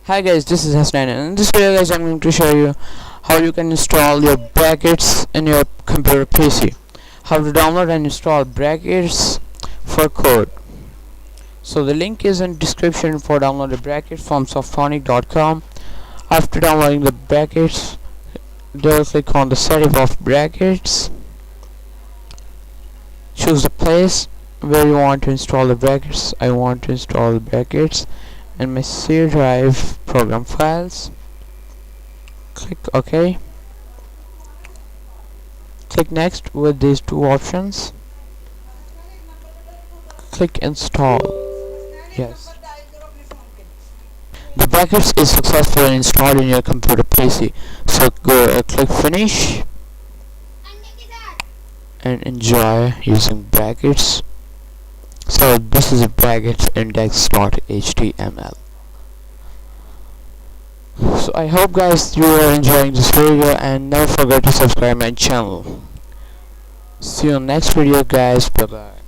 Hi guys, this is Hasnan, and in this video guys I'm going to show you how you can install your brackets in your computer PC. How to download and install brackets for code. So the link is in description for download the brackets from softonic.com. After downloading the brackets, double click on the setup of brackets. Choose the place where you want to install the brackets. I want to install the brackets in my C drive program files. Click OK. Click next with these two options. Click install. Yes. The brackets is successfully installed in your computer PC. So go click finish and enjoy using brackets. So this is a brackets index.html. So I hope guys you are enjoying this video, and never forget to subscribe my channel. See you next video guys. Bye bye.